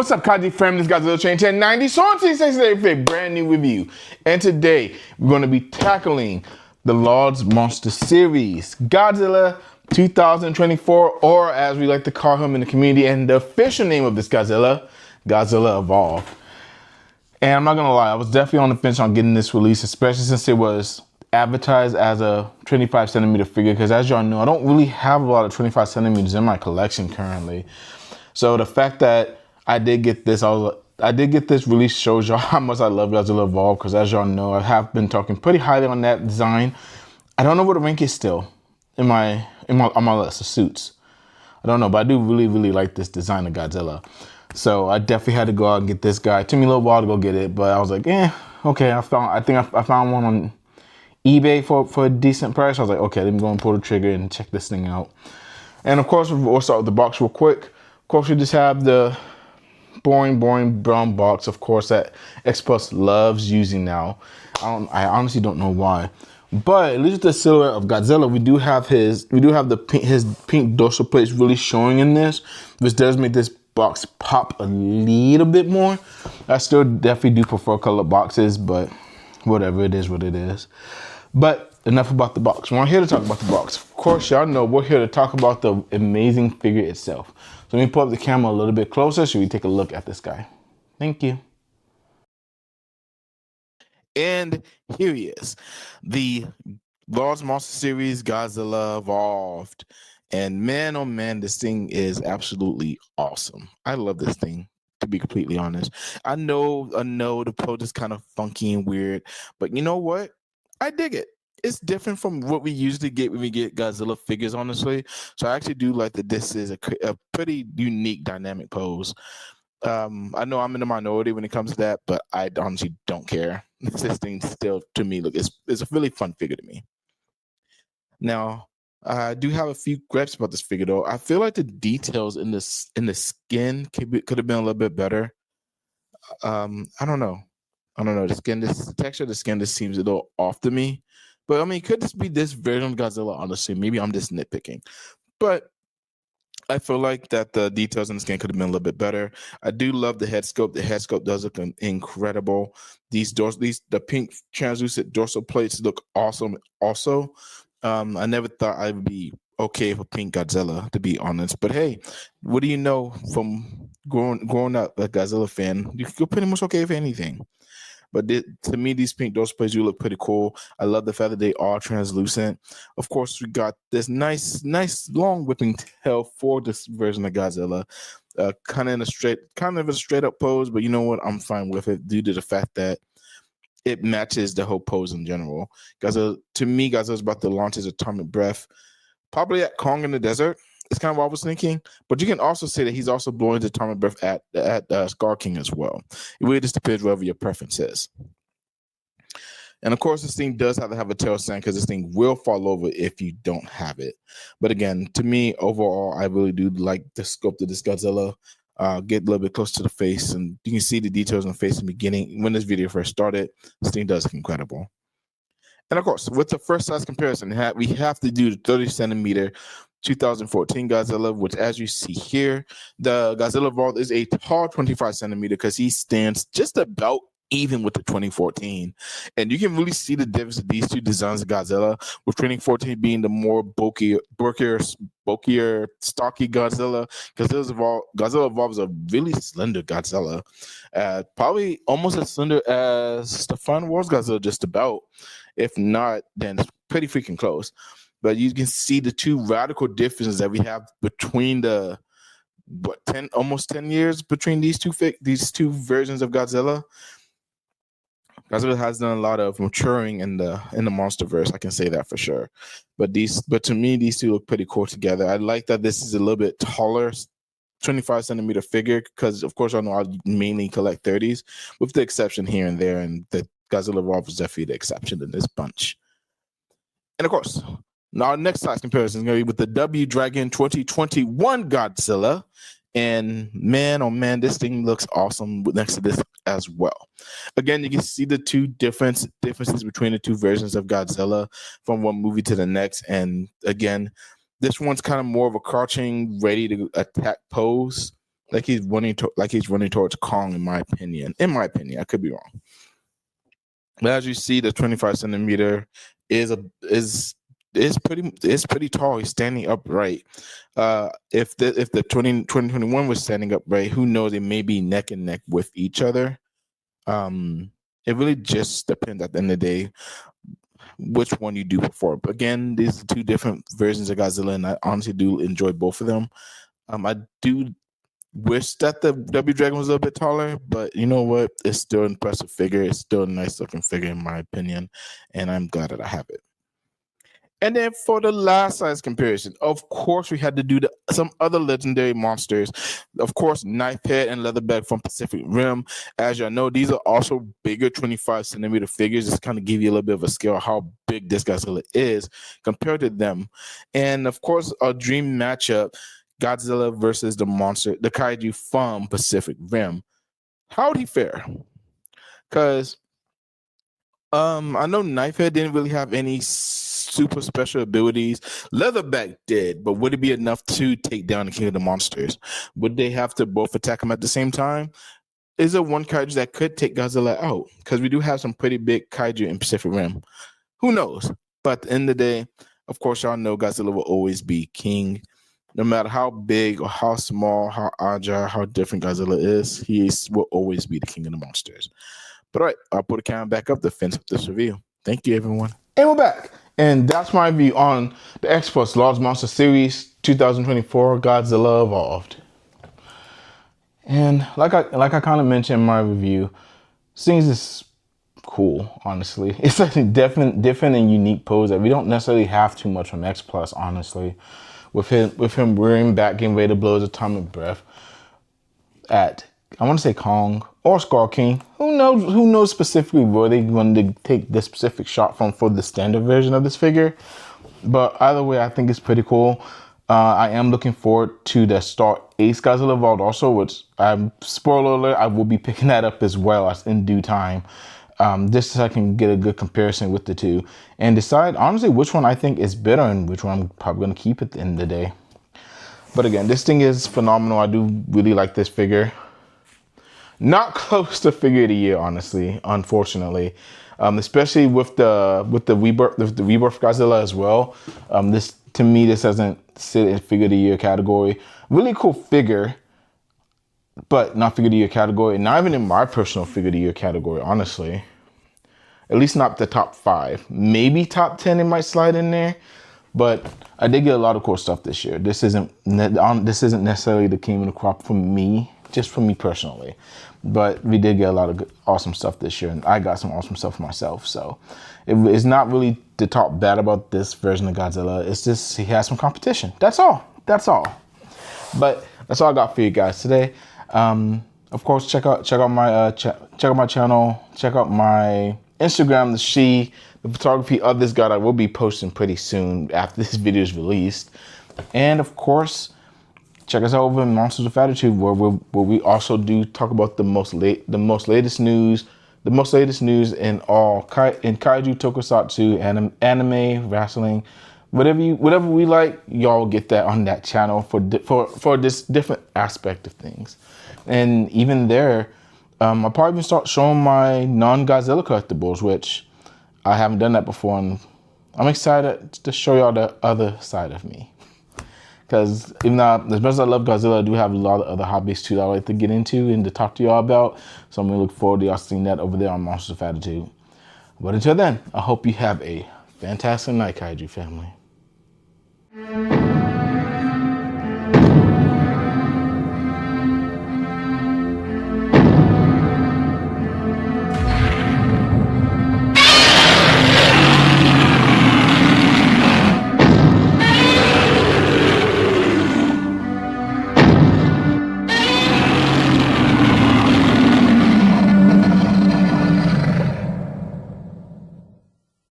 What's up, Kaji fam? This Godzilla Chain 1090. So on today's today for a brand new review. And today we're going to be tackling the Lord's Monster series, Godzilla 2024, or as we like to call him in the community, and the official name of this Godzilla, Godzilla Evolved. And I'm not gonna lie, I was definitely on the fence on getting this release, especially since it was advertised as a 25 centimeter figure, because as y'all know, I don't really have a lot of 25 centimeters in my collection currently. So the fact that I did get this release shows y'all how much I love Godzilla Evolved, because as y'all know, I have been talking pretty highly on that design. I don't know where the rank is still on my list of suits. I don't know, but I do really like this design of Godzilla. So I definitely had to go out and get this guy. It took me a little while to go get it, but I was like, okay. I found one on eBay for a decent price. I was like, okay, let me go and pull the trigger and check this thing out. And of course, we'll start with the box real quick. Of course, we just have the boring brown box, of course, that X Plus loves using now. I honestly don't know why. But at least with the silhouette of Godzilla, we do have his pink dorsal plates really showing in this, which does make this box pop a little bit more. I still definitely do prefer colored boxes, but whatever, it is what it is. But enough about the box. We're here to talk about the box. Of course, y'all know we're here to talk about the amazing figure itself. So let me pull up the camera a little bit closer so we take a look at this guy. Thank you. And here he is, the Lord's Monster series, Godzilla Evolved. And man, oh man, this thing is absolutely awesome. I love this thing, to be completely honest. I know the pose is kind of funky and weird, but you know what? I dig it. It's different from what we usually get when we get Godzilla figures, honestly. So I actually do like that this is a pretty unique dynamic pose. I know I'm in the minority when it comes to that, but I honestly don't care. This thing still, to me, look, it's a really fun figure to me. Now, I do have a few gripes about this figure, though. I feel like the details in the skin could have been a little bit better. I don't know. The texture of the skin just seems a little off to me. But I mean, could this be this version of Godzilla? Honestly, maybe I'm just nitpicking. But I feel like that the details in the skin could have been a little bit better. I do love the head sculpt. The head sculpt does look incredible. The pink translucent dorsal plates look awesome. Also, I never thought I would be okay for pink Godzilla, to be honest. But hey, what do you know from growing up a Godzilla fan? You're pretty much okay for anything. But to me, these pink dorsal plates do look pretty cool. I love the fact that they are translucent. Of course, we got this nice long whipping tail for this version of Godzilla. Kind of a straight up pose, but you know what? I'm fine with it due to the fact that it matches the whole pose in general. To me, Godzilla's about to launch his atomic breath, probably at Kong in the desert. It's kind of what I was thinking, but you can also say that he's also blowing the atomic breath at Scar King as well. It really just depends whatever your preference is. And of course, this thing does have to have a tail stand because this thing will fall over if you don't have it. But again, to me, overall, I really do like the sculpt of this Godzilla. Get a little bit close to the face, and you can see the details on the face in the beginning. When this video first started, this thing does look incredible. And of course, with the first size comparison, we have to do the 30 centimeter 2014 Godzilla, which as you see here, the Godzilla Evolved is a tall 25 centimeter because he stands just about even with the 2014. And you can really see the difference of these two designs of Godzilla, with 2014 being the more bulkier, stocky Godzilla. Godzilla Evolved is a really slender Godzilla, probably almost as slender as the Final Wars Godzilla, just about. If not, then it's pretty freaking close. But you can see the two radical differences that we have between almost 10 years between these two versions of Godzilla. Godzilla has done a lot of maturing in the MonsterVerse. I can say that for sure. But to me, these two look pretty cool together. I like that this is a little bit taller, 25 centimeter figure, because of course I know I mainly collect 30s, with the exception here and there, and the Godzilla Evolved is definitely the exception in this bunch. And of course, now our next size comparison is going to be with the W Dragon 2021 Godzilla. And man, oh man, this thing looks awesome next to this as well. Again, you can see the two differences between the two versions of Godzilla from one movie to the next. And again, this one's kind of more of a crouching, ready to attack pose. like he's running towards Kong, in my opinion. In my opinion, I could be wrong. But as you see, the 25 centimeter is pretty tall. He's standing upright. If the 2021 was standing upright, who knows? They may be neck and neck with each other. It really just depends at the end of the day which one you do prefer. But again, these are two different versions of Godzilla, and I honestly do enjoy both of them. I do wish that the W Dragon was a little bit taller, but you know what? It's still an impressive figure. It's still a nice looking figure in my opinion, and I'm glad that I have it. And then for the last size comparison, of course, we had to do some other legendary monsters. Of course, Knifehead and Leatherback from Pacific Rim. As y'all know, these are also bigger 25 centimeter figures. Just kind of give you a little bit of a scale of how big this Godzilla is compared to them. And of course, a dream matchup, Godzilla versus the kaiju from Pacific Rim. How'd he fare? Because I know Knifehead didn't really have any super special abilities. Leatherback did, but would it be enough to take down the King of the Monsters? Would they have to both attack him at the same time? Is there one kaiju that could take Godzilla out? Because we do have some pretty big kaiju in Pacific Rim. Who knows? But at the end of the day, of course, y'all know Godzilla will always be king. No matter how big or how small, how agile, how different Godzilla is, will always be the King of the Monsters. But all right, I'll put the camera back up to finish up this review. Thank you, everyone. And we're back. And that's my review on the X-Plus Large Monster Series 2024 Godzilla Evolved. And like I kind of mentioned in my review, things is cool, honestly. It's like a different and unique pose that we don't necessarily have too much from X-Plus, honestly. With him rearing back, getting ready to blow his atomic breath at, I want to say Kong or Skull King. Who knows specifically where they wanted to take this specific shot from for the standard version of this figure. But either way, I think it's pretty cool. I am looking forward to the Star Ace Godzilla Evolved also, which, spoiler alert, I will be picking that up as well as in due time. Just so I can get a good comparison with the two and decide honestly which one I think is better and which one I'm probably going to keep at the end of the day. But again, this thing is phenomenal. I do really like this figure. Not close to figure of the year, honestly, unfortunately, especially with the rebirth Godzilla as well. This, to me, this doesn't sit in figure of the year category. Really cool figure, but not figure of the year category. Not even in my personal figure of the year category, honestly. At least not the top 5. Maybe top 10 it might slide in there. But I did get a lot of cool stuff this year. This isn't necessarily the king of the crop for me, just for me personally. But we did get a lot of good, awesome stuff this year, and I got some awesome stuff for myself. So it's not really to talk bad about this version of Godzilla. It's just he has some competition. That's all. That's all. But that's all I got for you guys today. Of course, check out my channel. Check out my Instagram, the photography of this guy I will be posting pretty soon after this video is released. And of course, check us out over in Monsters of Attitude, where we also do talk about the most latest news in kaiju, tokusatsu, anime, wrestling, whatever we like. Y'all get that on that channel for this different aspect of things. And even there, I'll probably even start showing my non-Godzilla collectibles, which I haven't done that before, and I'm excited to show y'all the other side of me. Because even though, as much as I love Godzilla, I do have a lot of other hobbies too that I like to get into and to talk to y'all about. So I'm going to look forward to y'all seeing that over there on Monsters of Attitude. But until then, I hope you have a fantastic night, Kaiju family.